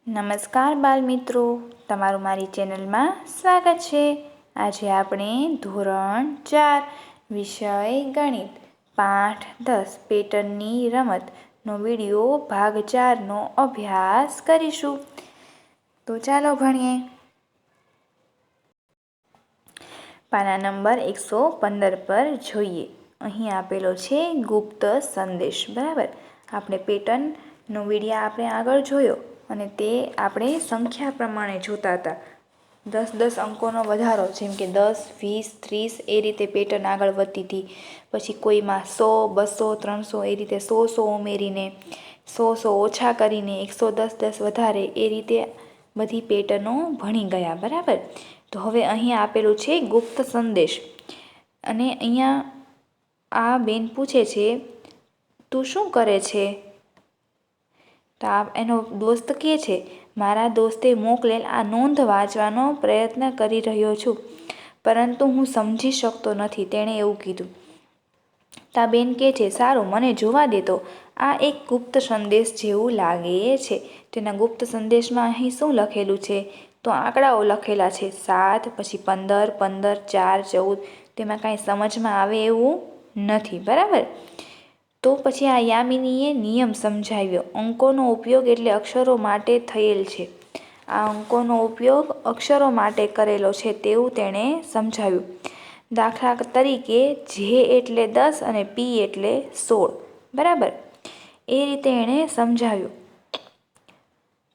નમસ્કાર બાલ મિત્રો, તમારું મારી ચેનલમાં સ્વાગત છે। આજે આપણે ધોરણ 4 વિષય ગણિત પાઠ 10 પેટર્નની રમતનો વિડીયો ભાગ 4નો અભ્યાસ કરીશું। તો ચાલો ભણીએ। પાના નંબર 115 પર જોઈએ। અહીં આપેલો છે ગુપ્ત સંદેશ, બરાબર। આપણે પેટર્નનો વિડીયો આપણે આગળ જોયો અને તે આપણે સંખ્યા પ્રમાણે જોતા હતા। 10 અંકોનો વધારો, જેમ કે 10, 20, 30 એ રીતે પેટર્ન આગળ વધતી હતી। પછી કોઈમાં 100, 200, 300 એ રીતે 100 ઉમેરીને 100 ઓછા કરીને 110 વધારે એ રીતે બધી પેટર્નો ભણી ગયા, બરાબર। તો હવે અહીં આપેલું છે ગુપ્ત સંદેશ અને અહીંયા આ બેન પૂછે છે, તું શું કરે છે? તો એનો દોસ્ત કહે છે, મારા દોસ્તે મોકલેલ આ નોંધ વાંચવાનો પ્રયત્ન કરી રહ્યો છું, પરંતુ હું સમજી શકતો નથી, તેણે એવું કીધું। તા બેન કહે છે, સારું, મને જોવા દે તો આ એક ગુપ્ત સંદેશ જેવું લાગે છે। તેના ગુપ્ત સંદેશમાં અહીં શું લખેલું છે? તો આંકડાઓ લખેલા છે 7, પછી 15, 15, 4, 14। તેમાં કાંઈ સમજમાં આવે એવું નથી, બરાબર। તો પછી આ યામિનીએ નિયમ સમજાવ્યો। અંકોનો ઉપયોગ એટલે અક્ષરો માટે થયેલ છે। આ અંકોનો ઉપયોગ અક્ષરો માટે કરેલો છે તેવું તેણે સમજાવ્યું। દાખલા તરીકે જે એટલે 10 અને પી એટલે 16, બરાબર। એ રીતે એણે સમજાવ્યું।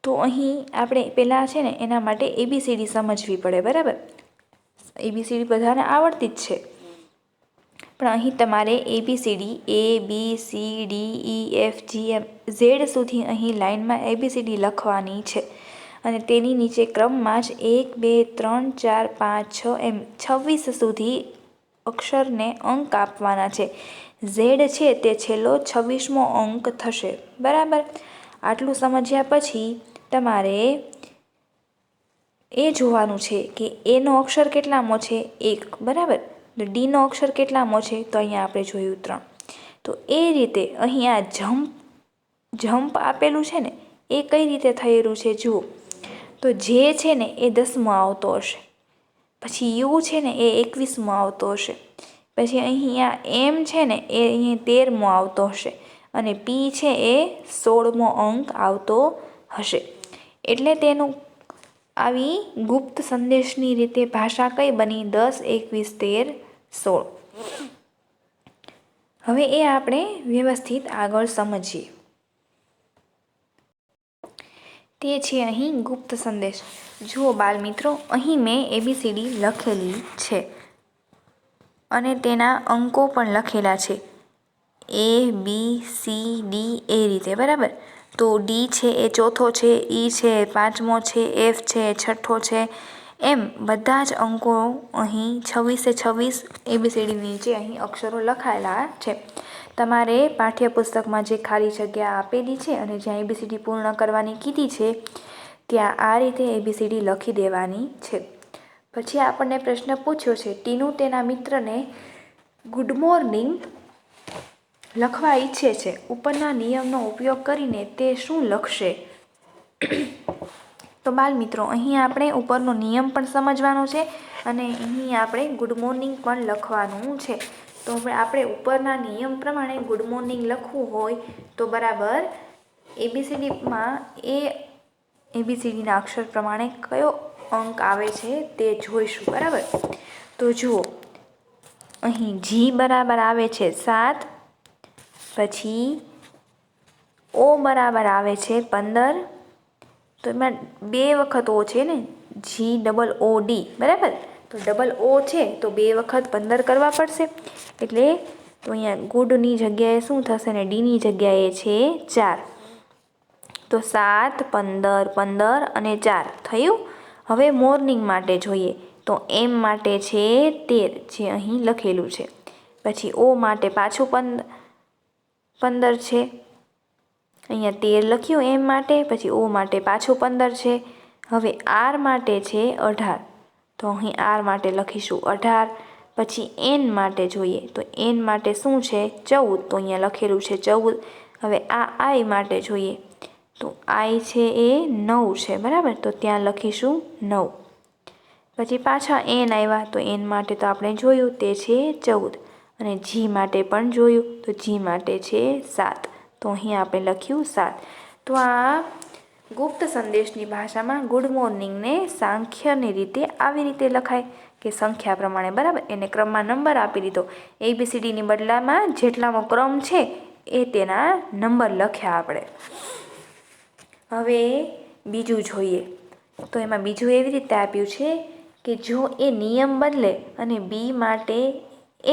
તો અહીં આપણે પહેલાં છે ને એના માટે ABCD સમજવી પડે, બરાબર। ABCD બધાને આવડતી જ છે, પણ અહીં તમારે ABCD ABCDEFGM Z સુધી અહીં લાઇનમાં ABCD લખવાની છે અને તેની નીચે ક્રમમાં જ 1, 2, 3, 4, 5, 6 એમ 26 સુધી અક્ષરને અંક આપવાના છે। Z છે તે છેલ્લો 26મો અંક થશે, બરાબર। આટલું સમજ્યા પછી તમારે એ જોવાનું છે કે એનો અક્ષર કેટલામો છે? 1, બરાબર। ડીનો અક્ષર કેટલામો છે? તો અહીંયા આપણે જોયું 3। તો એ રીતે અહીં આ જમ્પ આપેલું છે ને એ કઈ રીતે થયેલું છે જુઓ। તો જે છે ને એ 10મો આવતો હશે, પછી યુ છે ને એ 21મો આવતો હશે, પછી અહીંયા એમ છે ને એ અહીં 13મો આવતો હશે અને પી છે એ 16મો અંક આવતો હશે। એટલે તેનું આવી ગુપ્ત સંદેશની રીતે ભાષા કઈ બની? 10, 21, 13, 16। હવે એ આપણે વ્યવસ્થિત આગળ સમજીએ। તે છે અહીં ગુપ્ત સંદેશ। જુઓ બાલ મિત્રો, અહીં મેં ABCD લખેલી છે અને તેના અંકો પણ લખેલા છે A, B, C, D એ રીતે, બરાબર। તો ડી છે એ ચોથો છે, ઈ છે 5મો છે, F છે 6થો છે, એમ બધા જ અંકો અહીં 26 ABCD નીચે અહીં અક્ષરો લખાયેલા છે। તમારે પાઠ્યપુસ્તકમાં જે ખાલી જગ્યા આપેલી છે અને જ્યાં ABCD પૂર્ણ કરવાની કીધી છે ત્યાં આ રીતે ABCD લખી દેવાની છે। પછી આપણને પ્રશ્ન પૂછ્યો છે, ટીનુ તેના મિત્રને ગુડ મોર્નિંગ લખવા ઈચ્છે છે, ઉપરના નિયમનો ઉપયોગ કરીને તે શું લખશે? તો બાલ મિત્રો, અહીં આપણે ઉપરનો નિયમ પણ સમજવાનો છે અને અહીં આપણે ગુડ મોર્નિંગ પણ લખવાનું છે। તો હવે આપણે ઉપરના નિયમ પ્રમાણે ગુડ મોર્નિંગ લખવું હોય તો બરાબર ABCDમાં ABCDના અક્ષર પ્રમાણે કયો અંક આવે છે તે જોઈશું, બરાબર। તો જુઓ, અહીં જી બરાબર આવે છે 7, પછી ઓ બરાબર આવે છે 15, તો એમાં 2 વખત ઓ છે ને, GOOD, બરાબર। તો ડબલ ઓ છે તો 2 વખત 15 કરવા પડશે, એટલે તો અહીંયા ગુડની જગ્યાએ શું થશે ને ડીની જગ્યાએ છે 4। તો 7, 15, 15 અને 4 થયું। હવે મોર્નિંગ માટે જોઈએ તો એમ માટે છે 13, જે અહીં લખેલું છે, પછી ઓ માટે પાછું 15 છે, અહીંયા 13 લખ્યું એમ માટે, પછી ઓ માટે પાછું 15 છે। હવે આર માટે છે 18, તો અહીં આર માટે લખીશું 18। પછી એન માટે જોઈએ તો એન માટે શું છે 14, તો અહીંયા લખેલું છે 14। હવે આ આઈ માટે જોઈએ તો આઈ છે એ 9 છે, બરાબર, તો ત્યાં લખીશું 9. પછી પાછા એન આવ્યા, તો એન માટે તો આપણે જોયું તે છે 14, અને જી માટે પણ જોયું તો જી માટે છે 7, તો અહીં આપણે લખ્યું 7. તો આ ગુપ્ત સંદેશની ભાષામાં ગુડ મોર્નિંગને સાંખ્યની રીતે આવી રીતે લખાય કે સંખ્યા પ્રમાણે, બરાબર, એને ક્રમમાં નંબર આપી દીધો. ABCDની બદલામાં જેટલાનો ક્રમ છે એ તેના નંબર લખ્યા આપણે. હવે બીજું જોઈએ, તો એમાં બીજું એવી રીતે આપ્યું છે કે જો એ નિયમ બદલે અને બી માટે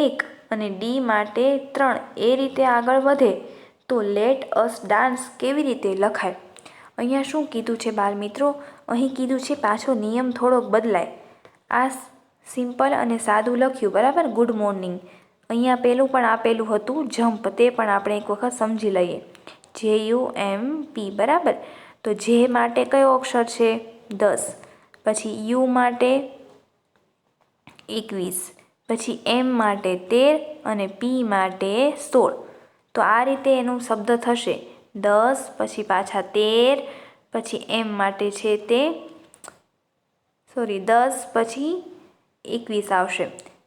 1 અને ડી માટે 3 એ રીતે આગળ વધે તો લેટ અસ ડાન્સ કેવી રીતે લખાય. અહીંયા શું કીધું છે બાળમિત્રો, અહીં કીધું છે પાછો નિયમ થોડોક બદલાય. આ સિમ્પલ અને સાદું લખ્યું, બરાબર, ગુડ મોર્નિંગ. અહીંયા પેલું પણ આપેલું હતું જમ્પ, તે પણ આપણે એક વખત સમજી લઈએ. JUMP, બરાબર. તો જે માટે કયો અક્ષર છે 10, પછી યુ માટે 21, પછી એમ માટે 13 અને પી માટે 16. તો આ રીતે એનું શબ્દ થશે 10, પછી પાછા 13, પછી એમ માટે છે તે 10 પછી 21 આવશે,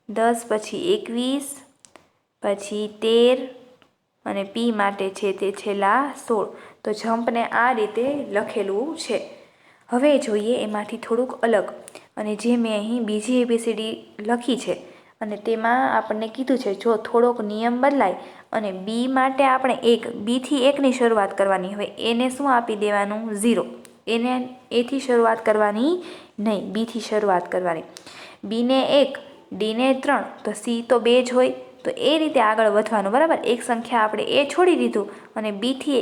10 પછી 21, પછી 13 અને પી માટે છે તે છેલ્લા 16. તો જમ્પને આ રીતે લખેલું છે. હવે જોઈએ એમાંથી થોડુંક અલગ, અને જે મેં અહીં બીજી ABCD લખી છે અને તેમાં આપણને કીધું છે જો થોડોક નિયમ બદલાય અને બી માટે આપણે 1, બીથી 1ની શરૂઆત કરવાની. હવે એને શું આપી દેવાનું 0, એને એથી શરૂઆત કરવાની નહીં, બીથી શરૂઆત કરવાની. બીને 1, ડીને 3, તો સી તો 2 જ હોય, તો એ રીતે આગળ વધવાનું, બરાબર. એક સંખ્યા આપણે એ છોડી દીધું અને બીથી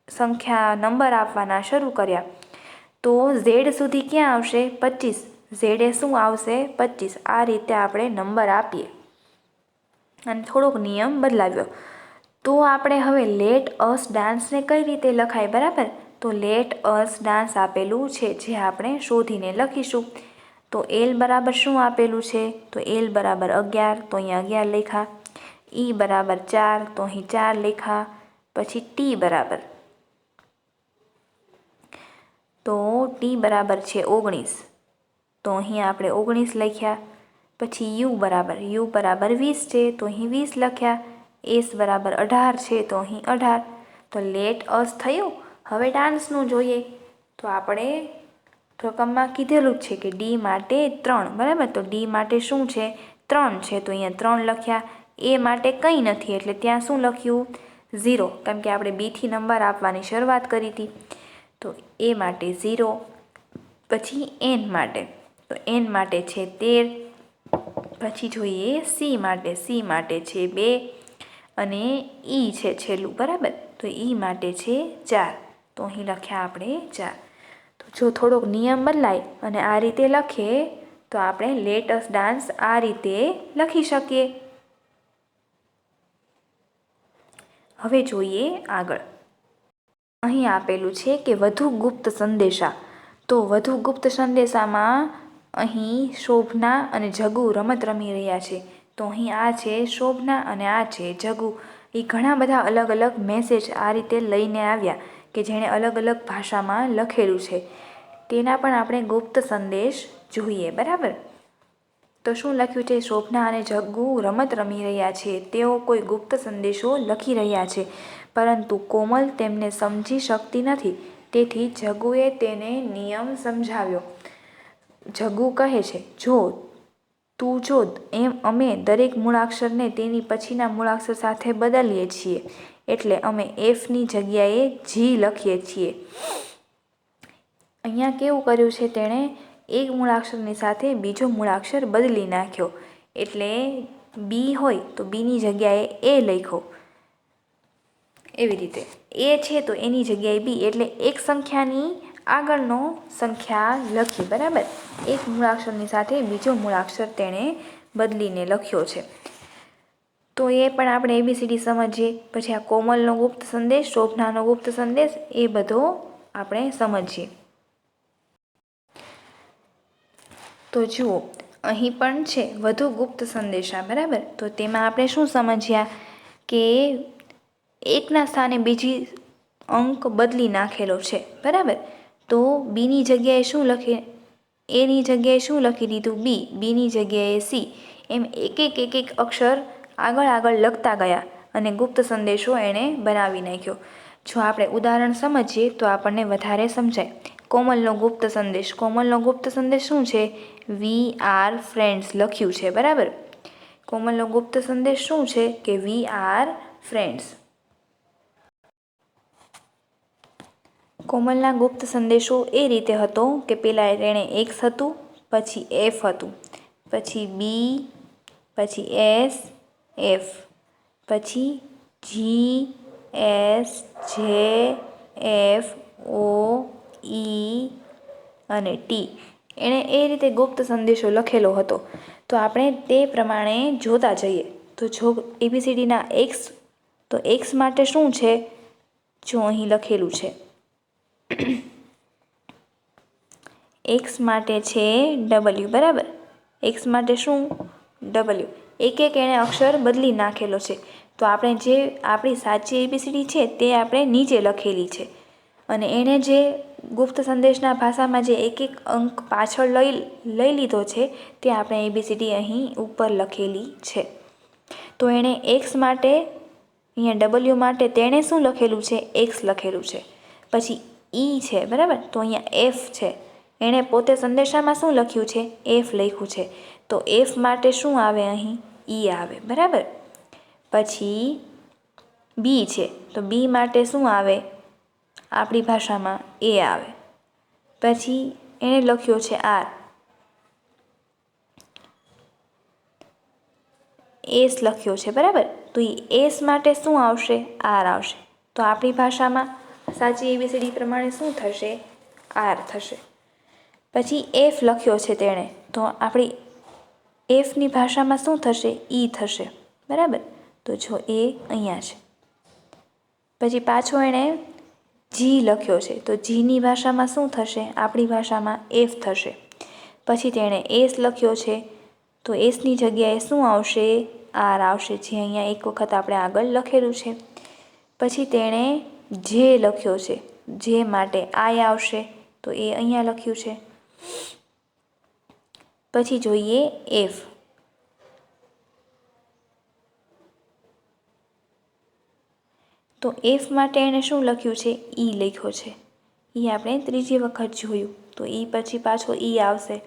સંખ્યા નંબર આપવાના શરૂ કર્યા. તો ઝેડ સુધી ક્યાં આવશે 25, ઝેડ એ શું આવશે 25. આ રીતે આપણે નંબર આપીએ અને થોડોક નિયમ બદલાવ્યો. તો આપણે હવે લેટ અસ ડાન્સને કઈ રીતે લખાય, બરાબર. તો લેટ અસ ડાન્સ આપેલું છે જે આપણે શોધીને લખીશું. તો એલ બરાબર શું આપેલું છે, તો એલ બરાબર 11, તો અહીંયા 11 લખ્યા. ઈ બરાબર 4, તો અહીં 4 લખ્યા. પછી ટી બરાબર, તો ટી બરાબર છે 19, તો અહીં આપણે 19 લખ્યા. પછી યુ બરાબર 20 છે, તો અહીં 20 લખ્યા. એસ બરાબર 18 છે, તો અહીં 18. તો લેટ અસ થયું. હવે ડાન્સનું જોઈએ, તો આપણે રકમમાં કીધેલું જ છે કે ડી માટે 3, બરાબર. તો ડી માટે શું છે 3 છે, તો અહીંયા 3 લખ્યા. એ માટે કંઈ નથી એટલે ત્યાં શું લખ્યું 0, કેમ કે આપણે બીથી નંબર આપવાની શરૂઆત કરી હતી. તો એ માટે 0. પછી એન માટે, તો એન માટે છે 13. પછી જોઈએ સી માટે છે 2 અને ઈ છે છેલ્લું, બરાબર. તો ઈ માટે છે 4, તો અહીં લખ્યા આપણે 4. તો જો થોડોક નિયમ બદલાય અને આ રીતે લખીએ તો આપણે લેટ અસ ડાન્સ આ રીતે લખી શકીએ. હવે જોઈએ આગળ. અહીં આપેલું છે કે વધુ ગુપ્ત સંદેશા. તો વધુ ગુપ્ત સંદેશામાં અહીં શોભના અને જગુ રમત રમી રહ્યા છે. તો અહીં આ છે શોભના અને આ છે જગુ. એ ઘણા બધા અલગ અલગ મેસેજ આ રીતે લઈને આવ્યા કે જેણે અલગ અલગ ભાષામાં લખેલું છે. તેના પણ આપણે ગુપ્ત સંદેશ જોઈએ, બરાબર. તો શું લખ્યું છે, શોભના અને જગ્ગુ રમત રમી રહ્યા છે. તેઓ કોઈ ગુપ્ત સંદેશો લખી રહ્યા છે, પરંતુ કોમલ તેમને સમજી શકતી નથી. તેથી જગ્ગુએ તેને નિયમ સમજાવ્યો. જગ્ગુ કહે છે, જો એમ અમે દરેક મૂળાક્ષરને તેની પછીના મૂળાક્ષર સાથે બદલીએ છીએ, એટલે અમે એફની જગ્યાએ જી લખીએ છીએ. અહીંયા કેવું કર્યું છે, તેણે એક મૂળાક્ષરની સાથે બીજો મૂળાક્ષર બદલી નાખ્યો. એટલે બી હોય તો બીની જગ્યાએ એ લખ્યો. એવી રીતે એ છે તો એની જગ્યાએ બી, એટલે એક સંખ્યાની આગળનો સંખ્યા લખી, બરાબર. એક મૂળાક્ષરની સાથે બીજો મૂળાક્ષર તેણે બદલીને લખ્યો છે. તો એ પણ આપણે ABCD સમજીએ. પછી આ કોમલનો ગુપ્ત સંદેશ, શોભનાનો ગુપ્ત સંદેશ, એ બધો આપણે સમજીએ. તો જુઓ અહીં પણ છે વધુ ગુપ્ત સંદેશા, બરાબર. તો તેમાં આપણે શું સમજ્યા કે એકના સ્થાને બીજી અંક બદલી નાખેલો છે, બરાબર. તો બીની જગ્યાએ શું લખીએ, એની જગ્યાએ શું લખી દીધું, બીની જગ્યાએ સી, એમ એક એક અક્ષર આગળ લખતા ગયા અને ગુપ્ત સંદેશો એણે બનાવી નાખ્યો. જો આપણે ઉદાહરણ સમજીએ તો આપણને વધારે સમજાય. કોમલનો ગુપ્ત સંદેશ. કોમલનો ગુપ્ત સંદેશ શું છે? વી આર ફ્રેન્ડ્સ લખ્યું છે, બરાબર. કોમલનો ગુપ્ત સંદેશ શું છે કે વી આર ફ્રેન્ડ્સ. કોમલના ગુપ્ત સંદેશો એ રીતે હતો કે પહેલાં એણે એક્સ હતું, પછી એફ હતું, પછી બી, પછી એસ, એફ, પછી જી, એસ, જે, એફ, ઓ, ઈ અને ટી. એણે એ રીતે ગુપ્ત સંદેશો લખેલો હતો. તો આપણે તે પ્રમાણે જોતા જઈએ. તો જો એબીસીડીના એક્સ, તો એક્સ માટે શું છે? જો અહીં લખેલું છે, એક્સ માટે છે ડબલ્યુ, બરાબર. એક્સ માટે શું? ડબલ્યુ. એક એણે અક્ષર બદલી નાખેલો છે. તો આપણે જે આપણી સાચી એબીસીડી છે તે આપણે નીચે લખેલી છે અને એણે જે ગુપ્ત સંદેશના ભાષામાં જે એક અંક પાછળ લઈ લીધો છે તે આપણે એબીસીડી અહીં ઉપર લખેલી છે. તો એણે એક્સ માટે, અહીંયા ડબલ્યુ માટે તેણે શું લખેલું છે? એક્સ લખેલું છે. પછી ઈ છે, બરાબર. તો અહીંયા એફ છે. એણે પોતે સંદેશામાં શું લખ્યું છે? એફ લખ્યું છે. તો એફ માટે શું આવે? અહીં ઈ આવે, બરાબર. પછી બી છે. તો બી માટે શું આવે? આપણી ભાષામાં એ આવે. પછી એણે લખ્યો છે આર, એસ લખ્યો છે, બરાબર. તો એ એસ માટે શું આવશે? આર આવશે. તો આપણી ભાષામાં સાચી એબીસીડી પ્રમાણે શું થશે? આર થશે. પછી એફ લખ્યો છે તેણે, તો આપણી એફની ભાષામાં શું થશે? ઈ થશે, બરાબર. તો જો એ અહીંયા છે. પછી પાછો એણે જી લખ્યો છે, તો જીની ભાષામાં શું થશે? આપણી ભાષામાં એફ થશે. પછી તેણે એસ લખ્યો છે, તો એસની જગ્યાએ શું આવશે? આર આવશે, જે અહીંયા એક વખત આપણે આગળ લખેલું છે. પછી તેણે જે લખ્યો છે, જે માટે આઈ આવશે, તો એ અહીંયા લખ્યું છે. પછી જોઈએ એફ. તો એફ માટે એણે શું લખ્યું છે? ઈ લખ્યો છે. ઈ આપણે ત્રીજી વખત જોયું, તો ઈ પછી પાછો ઈ આવશે.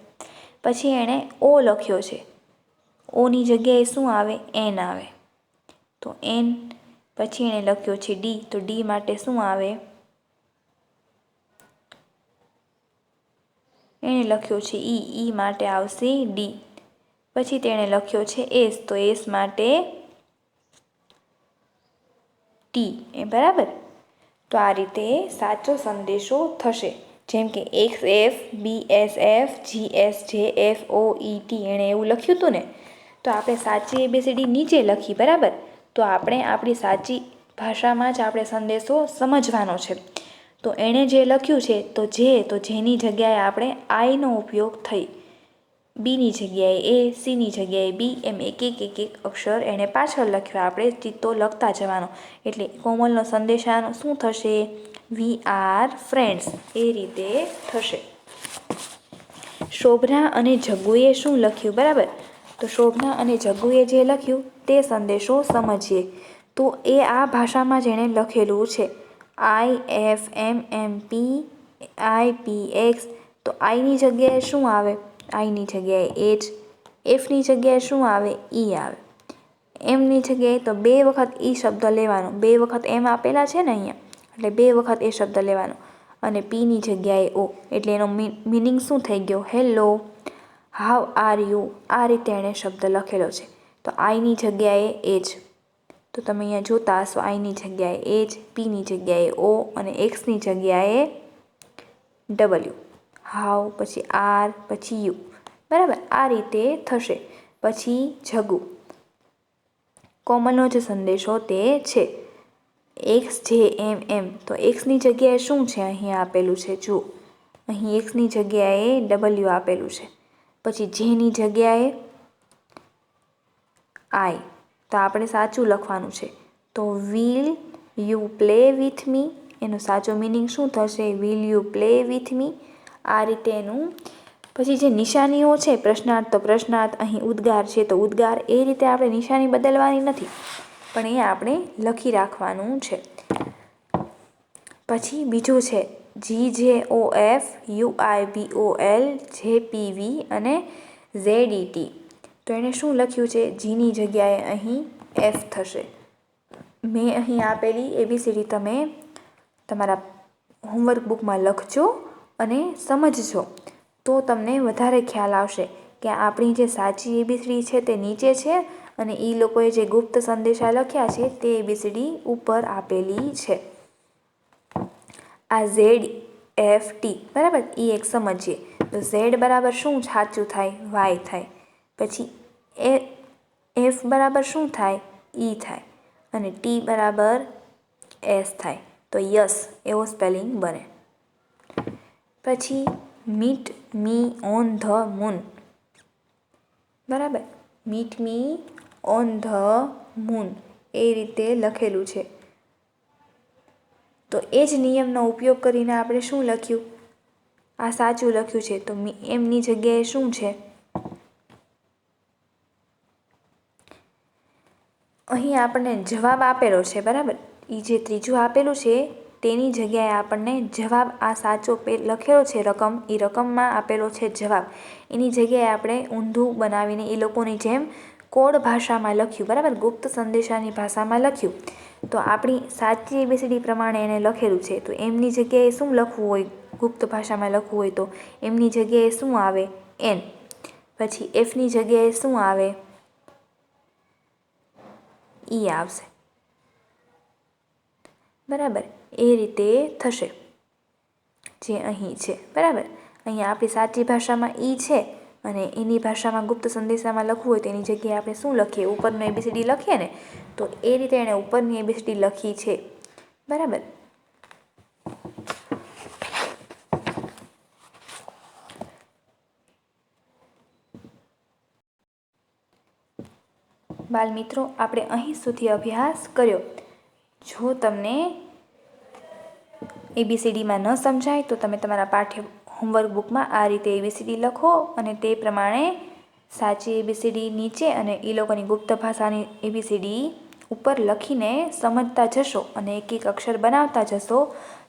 પછી એણે ઓ લખ્યો છે, ઓની જગ્યાએ શું આવે? એન આવે. તો એન. પછી એણે લખ્યો છે ડી, તો ડી માટે શું આવે? એણે લખ્યો છે ઈ, ઈ માટે આવશે ડી. પછી તેણે લખ્યો છે એસ, તો એસ માટે ટી, એ બરાબર. તો આ રીતે સાચો સંદેશો થશે. જેમ કે X F, B S F, G S J F, O E T, એણે એવું લખ્યું હતું ને. તો આપણે સાચી એબીસીડી નીચે લખી, બરાબર. તો આપણે આપણી સાચી ભાષામાં જ આપણે સંદેશો સમજવાનો છે. તો એણે જે લખ્યું છે, તો જેની જગ્યાએ આપણે આઈનો ઉપયોગ થઈ, બીની જગ્યાએ એ, સીની જગ્યાએ બી, એમ એક અક્ષર એણે પાછળ લખ્યો. આપણે ચિત્તો લખતા જવાનો. એટલે કોમલનો સંદેશાનો શું થશે? વી આર ફ્રેન્ડ્સ, એ રીતે થશે. શોભના અને જગ્ગુએ શું લખ્યું? બરાબર. તો શોભના અને જગ્ગુએ જે લખ્યું તે સંદેશો સમજીએ. તો એ આ ભાષામાં જેણે લખેલું છે, I F M M P I P x. તો આઈની જગ્યાએ શું આવે? આઈની જગ્યાએ એચ. એફની જગ્યાએ શું આવે? ઈ આવે. એમની જગ્યાએ તો 2 વખત ઈ શબ્દ લેવાનો, 2 વખત એમ આપેલા છે ને અહીંયા, એટલે 2 વખત એ શબ્દ લેવાનો. અને પીની જગ્યાએ ઓ, એટલે એનો મિનિંગ શું થઈ ગયો? Hello, how are you. આ રીતે એણે શબ્દ લખેલો છે. તો આઈની જગ્યાએ એચ. તો તમે અહીંયા જોતા હશો, આઈની જગ્યાએ એચ, પીની જગ્યાએ ઓ અને એક્સની જગ્યાએ ડબલ્યુ. હાવ, પછી આર, પછી યુ, બરાબર. આ રીતે થશે. પછી જગ્ગુ. કોમલનો જે સંદેશો તે છે એક્સ જે એમ એમ. તો એક્સની જગ્યાએ શું છે? અહીં આપેલું છે, જુઓ. અહીં એક્સની જગ્યાએ ડબલ્યુ આપેલું છે. પછી જેની જગ્યાએ આઈ. તો આપણે સાચું લખવાનું છે. તો will you play with me? એનો સાચો મિનિંગ શું થશે? Will you play with me? આ રીતે એનું. પછી જે નિશાનીઓ છે, પ્રશ્નાર્થ તો પ્રશ્નાર્થ, અહીં ઉદ્ગાર છે તો ઉદ્ગાર, એ રીતે આપણે નિશાની બદલવાની નથી, પણ એ આપણે લખી રાખવાનું છે. પછી બીજું છે GJOF UIVOL JPV અને ZET. તો એણે શું લખ્યું છે? જીની જગ્યાએ અહીં F થશે. મેં અહીં આપેલી ABCD તમે તમારા હોમવર્ક બુકમાં લખજો અને સમજજો, તો તમને વધારે ખ્યાલ આવશે કે આપણી જે સાચી ABCD છે તે નીચે છે અને એ લોકોએ જે ગુપ્ત સંદેશા લખ્યા છે તે ABCD ઉપર આપેલી છે. આ ZFT, બરાબર, એ એક સમજીએ. તો Z બરાબર શું સાચું થાય? Y થાય. પછી F બરાબર શું થાય? E થાય. અને T બરાબર S થાય. તો યસ એવો સ્પેલિંગ બને. પછી meet me on the moon, બરાબર, meet me on the moon એ રીતે લખેલું છે. તો એ જ નિયમનો ઉપયોગ કરીને આપણે શું લખ્યું? આ સાચું લખ્યું છે, તો એમની જગ્યાએ શું છે? અહીં આપણને જવાબ આપેલો છે, બરાબર. એ જે ત્રીજું આપેલું છે તેની જગ્યાએ આપણને જવાબ, આ સાચો લખેલો છે રકમ, એ રકમમાં આપેલો છે જવાબ, એની જગ્યાએ આપણે ઊંધું બનાવીને એ લોકોની જેમ કોડ ભાષામાં લખ્યું, બરાબર, ગુપ્ત સંદેશાની ભાષામાં લખ્યું. તો આપણી સાચી ABCD પ્રમાણે એને લખેલું છે, તો એમની જગ્યાએ શું લખવું હોય? ગુપ્ત ભાષામાં લખવું હોય તો એમની જગ્યાએ શું આવે? N. પછી Fની જગ્યાએ શું આવે? E આવશે, બરાબર. એ રીતે થશે જે અહીં છે, બરાબર. અહીંયા આપણી સાચી ભાષામાં E છે અને એની ભાષામાં ગુપ્ત સંદેશામાં લખવું હોય તો એની જગ્યાએ આપણે શું લખીએ? ઉપરનું ABCD લખીએ ને, તો એ રીતે એણે ઉપરની ABCD લખી છે, બરાબર. બાળમિત્રો, આપણે અહીં સુધી અભ્યાસ કર્યો. જો તમને ABCDમાં ન સમજાય તો તમે તમારા પાઠ્ય હોમવર્ક બુકમાં આ રીતે ABCD લખો અને તે પ્રમાણે સાચી ABCD નીચે અને એ લોકોની ગુપ્ત ભાષાની ABCD ઉપર લખીને સમજતા જશો અને એક એક અક્ષર બનાવતા જશો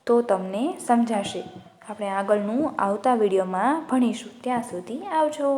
તો તમને સમજાશે. આપણે આગળનું આવતા વિડીયોમાં ભણીશું. ત્યાં સુધી આવજો.